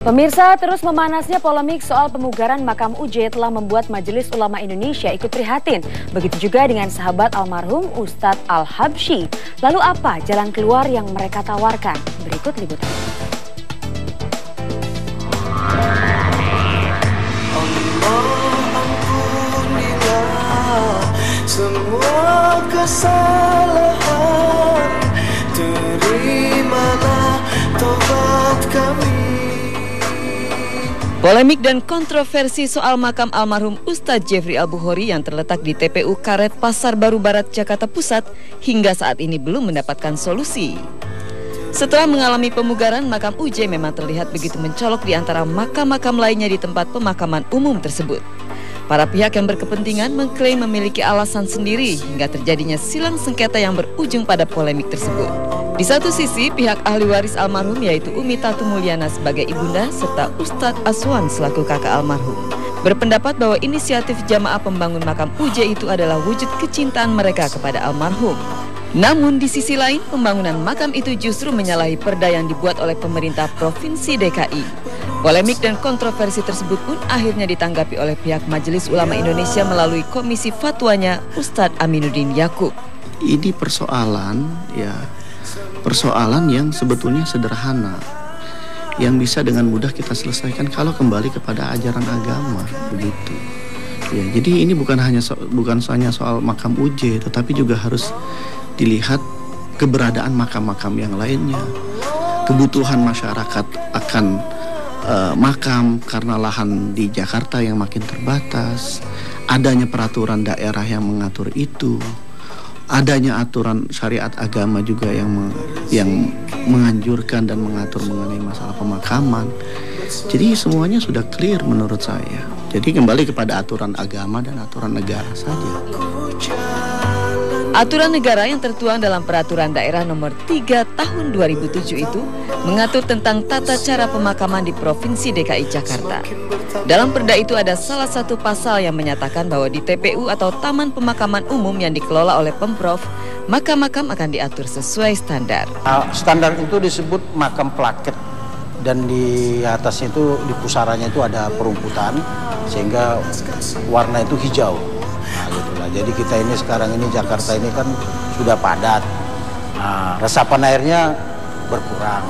Pemirsa, terus memanasnya polemik soal pemugaran makam UJ telah membuat Majelis Ulama Indonesia ikut prihatin. Begitu juga dengan sahabat almarhum Ustadz Al-Habsyi. Lalu apa jalan keluar yang mereka tawarkan? Berikut liputan. Semua kesalahan, terimalah tobat kami. Polemik dan kontroversi soal makam almarhum Ustadz Jefri Al-Bukhari yang terletak di TPU Karet Pasar Baru Barat, Jakarta Pusat hingga saat ini belum mendapatkan solusi. Setelah mengalami pemugaran, makam UJ memang terlihat begitu mencolok di antara makam-makam lainnya di tempat pemakaman umum tersebut. Para pihak yang berkepentingan mengklaim memiliki alasan sendiri hingga terjadinya silang sengketa yang berujung pada polemik tersebut. Di satu sisi, pihak ahli waris almarhum yaitu Umi Tatu Mulyana sebagai ibunda serta Ustadz Aswan selaku kakak almarhum berpendapat bahwa inisiatif jamaah pembangun makam UJ itu adalah wujud kecintaan mereka kepada almarhum. Namun di sisi lain, pembangunan makam itu justru menyalahi perda yang dibuat oleh pemerintah Provinsi DKI. Polemik dan kontroversi tersebut pun akhirnya ditanggapi oleh pihak Majelis Ulama Indonesia melalui komisi fatwanya Ustadz Aminuddin Yaqub. Ini persoalan yang sebetulnya sederhana, yang bisa dengan mudah kita selesaikan kalau kembali kepada ajaran agama, begitu. Ya, jadi ini bukan hanya soal makam UJ, tetapi juga harus dilihat keberadaan makam-makam yang lainnya, kebutuhan masyarakat akan makam karena lahan di Jakarta yang makin terbatas, adanya peraturan daerah yang mengatur itu, adanya aturan syariat agama juga yang menganjurkan dan mengatur mengenai masalah pemakaman. Jadi semuanya sudah clear menurut saya. Jadi kembali kepada aturan agama dan aturan negara saja. Aturan negara yang tertuang dalam Peraturan Daerah Nomor 3 Tahun 2007 itu mengatur tentang tata cara pemakaman di Provinsi DKI Jakarta. Dalam perda itu ada salah satu pasal yang menyatakan bahwa di TPU atau Taman Pemakaman Umum yang dikelola oleh Pemprov, makam-makam akan diatur sesuai standar. Standar itu disebut makam plaket, dan di atasnya itu, di pusarannya itu ada perumputan sehingga warna itu hijau. Nah, gitulah. Jadi kita ini sekarang ini Jakarta ini kan sudah padat. Nah, resapan airnya berkurang.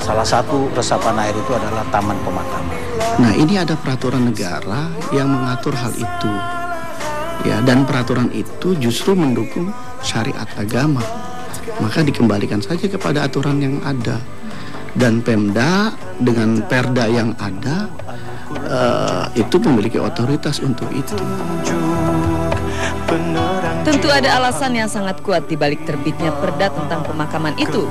Salah satu resapan air itu adalah taman pemakaman. Nah, ini ada peraturan negara yang mengatur hal itu. Ya, dan peraturan itu justru mendukung syariat agama. Maka dikembalikan saja kepada aturan yang ada. Dan Pemda dengan perda yang ada itu memiliki otoritas untuk itu. Tentu ada alasan yang sangat kuat di balik terbitnya perda tentang pemakaman itu.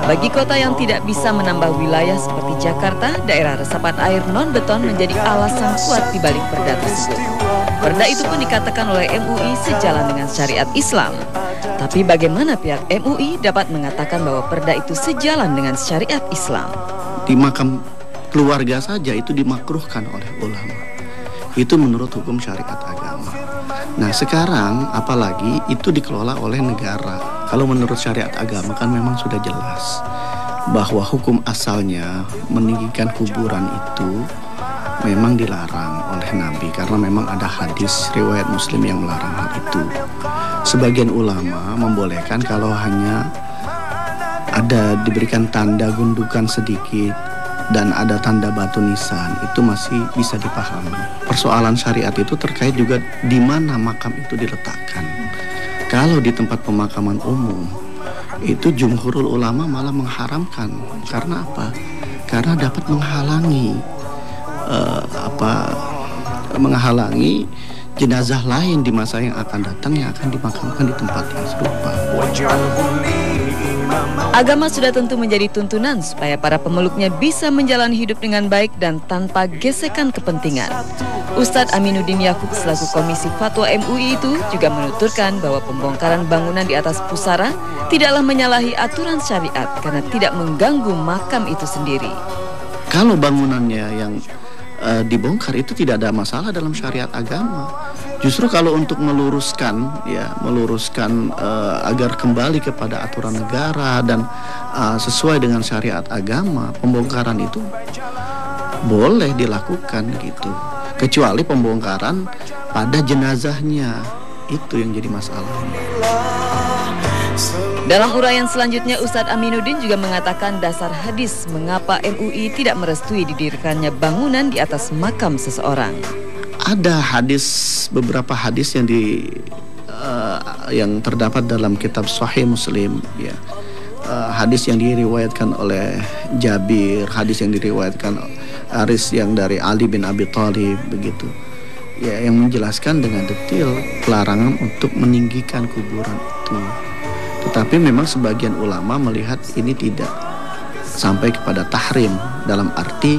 Bagi kota yang tidak bisa menambah wilayah seperti Jakarta, daerah resapan air non-beton menjadi alasan kuat di balik perda tersebut. Perda itu pun dikatakan oleh MUI sejalan dengan syariat Islam. Tapi bagaimana pihak MUI dapat mengatakan bahwa perda itu sejalan dengan syariat Islam? Di makam keluarga saja itu dimakruhkan oleh ulama. Itu menurut hukum syariat agama. Nah, sekarang apalagi itu dikelola oleh negara. Kalau menurut syariat agama kan memang sudah jelas bahwa hukum asalnya meninggikan kuburan itu memang dilarang oleh Nabi, karena memang ada hadis riwayat Muslim yang melarang hal itu. Sebagian ulama membolehkan kalau hanya ada diberikan tanda gundukan sedikit dan ada tanda batu nisan, itu masih bisa dipahami. Persoalan syariat itu terkait juga di mana makam itu diletakkan. Kalau di tempat pemakaman umum, itu jumhurul ulama malah mengharamkan. Karena apa? Karena dapat menghalangi jenazah lain di masa yang akan datang yang akan dimakamkan di tempat yang serupa. Agama sudah tentu menjadi tuntunan supaya para pemeluknya bisa menjalani hidup dengan baik dan tanpa gesekan kepentingan. Ustadz Aminuddin Yaqub selaku Komisi Fatwa MUI itu juga menuturkan bahwa pembongkaran bangunan di atas pusara tidaklah menyalahi aturan syariat karena tidak mengganggu makam itu sendiri. Kalau bangunannya yang dibongkar itu tidak ada masalah dalam syariat agama. Justru kalau untuk meluruskan agar kembali kepada aturan negara dan sesuai dengan syariat agama, pembongkaran itu boleh dilakukan gitu. Kecuali pembongkaran pada jenazahnya, itu yang jadi masalah. Dalam uraian selanjutnya, Ustadz Aminuddin juga mengatakan dasar hadis mengapa MUI tidak merestui didirikannya bangunan di atas makam seseorang. Ada beberapa hadis yang terdapat dalam kitab Sahih Muslim, ya. Hadis yang diriwayatkan oleh Jabir, hadis yang diriwayatkan yang dari Ali bin Abi Thalib, begitu. Ya, yang menjelaskan dengan detail pelarangan untuk meninggikan kuburan itu. Tetapi memang sebagian ulama melihat ini tidak sampai kepada tahrim, dalam arti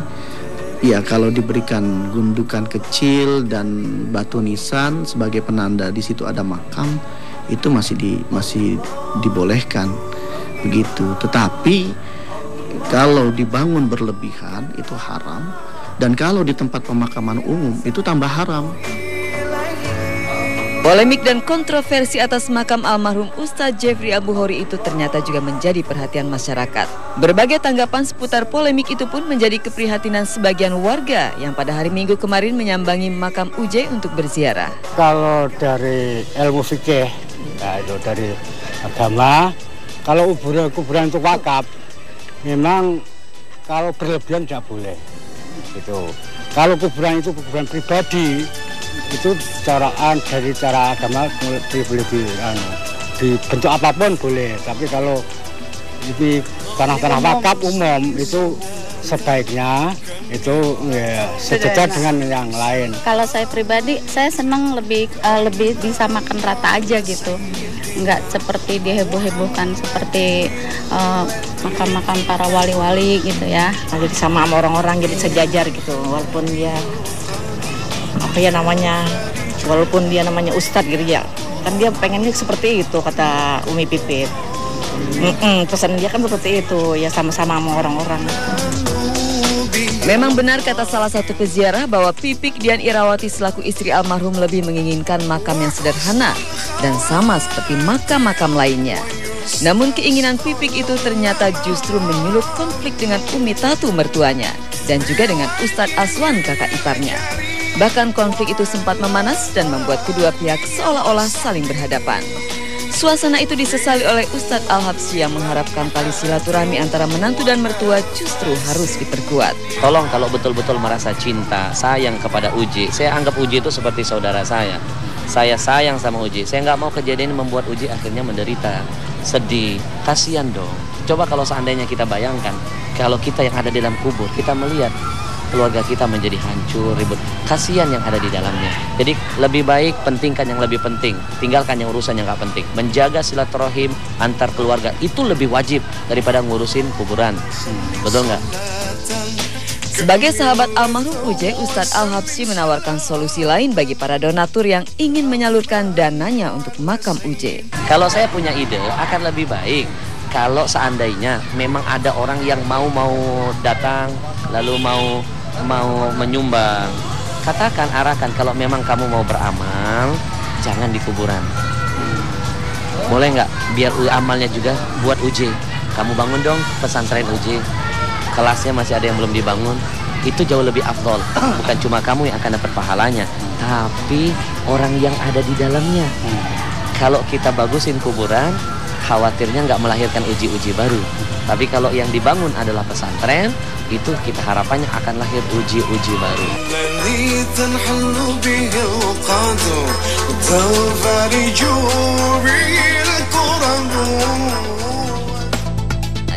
ya kalau diberikan gundukan kecil dan batu nisan sebagai penanda di situ ada makam, itu masih dibolehkan begitu. Tetapi kalau dibangun berlebihan itu haram, dan kalau di tempat pemakaman umum itu tambah haram. Polemik dan kontroversi atas makam almarhum Ustadz Jefri Al-Bukhori itu ternyata juga menjadi perhatian masyarakat. Berbagai tanggapan seputar polemik itu pun menjadi keprihatinan sebagian warga yang pada hari Minggu kemarin menyambangi makam UJ untuk berziarah. Kalau dari ilmu fikih, ya itu dari agama, kalau kuburan untuk wakaf, memang kalau berlebihan tidak boleh. Gitu. Kalau kuburan itu kuburan pribadi, itu dari cara agama dibentuk apapun boleh, tapi kalau di tanah-tanah wakaf umum itu sebaiknya itu ya, sejajar dengan yang lain. Kalau saya pribadi, saya senang lebih bisa makan rata aja gitu, nggak seperti diheboh-hebohkan seperti makam-makam para wali-wali gitu ya. Jadi sama orang-orang jadi sejajar gitu, walaupun dia walaupun dia namanya Ustadz gitu ya, kan dia pengennya seperti itu kata Umi Pipit. Pesan dia kan seperti itu ya, sama-sama sama orang-orang. Memang benar kata salah satu peziarah bahwa Pipik Dian Irawati selaku istri almarhum lebih menginginkan makam yang sederhana dan sama seperti makam-makam lainnya. Namun keinginan Pipik itu ternyata justru menyulut konflik dengan Umi Tatu mertuanya dan juga dengan Ustadz Aswan kakak iparnya. Bahkan konflik itu sempat memanas dan membuat kedua pihak seolah-olah saling berhadapan. Suasana itu disesali oleh Ustadz Al-Habsyi yang mengharapkan tali silaturahmi antara menantu dan mertua justru harus diperkuat. Tolong kalau betul-betul merasa cinta, sayang kepada Uji, saya anggap Uji itu seperti saudara saya. Saya sayang sama Uji, saya nggak mau kejadian ini membuat Uji akhirnya menderita, sedih, kasihan dong. Coba kalau seandainya kita bayangkan, kalau kita yang ada di dalam kubur, kita melihat keluarga kita menjadi hancur, ribut. Kasihan yang ada di dalamnya. Jadi lebih baik pentingkan yang lebih penting, tinggalkan yang urusan yang gak penting. Menjaga silaturahim antar keluarga itu lebih wajib daripada ngurusin kuburan. Betul nggak? Sebagai sahabat almarhum UJ, Ustadz Al-Habsyi menawarkan solusi lain bagi para donatur yang ingin menyalurkan dananya untuk makam UJ. Kalau saya punya ide, akan lebih baik kalau seandainya memang ada orang yang mau datang, lalu mau menyumbang, katakan, arahkan, kalau memang kamu mau beramal, jangan di kuburan. Boleh nggak? Biar amalnya juga buat UJ. Kamu bangun dong pesantren UJ. Kelasnya masih ada yang belum dibangun. Itu jauh lebih afdol. Bukan cuma kamu yang akan dapat pahalanya, tapi orang yang ada di dalamnya. Kalau kita bagusin kuburan, khawatirnya nggak melahirkan uji-uji baru. Tapi kalau yang dibangun adalah pesantren, itu kita harapannya akan lahir uji-uji baru.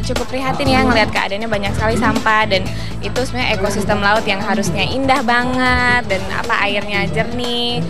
Cukup prihatin ya ngelihat keadaannya banyak sekali sampah, dan itu sebenarnya ekosistem laut yang harusnya indah banget dan airnya jernih.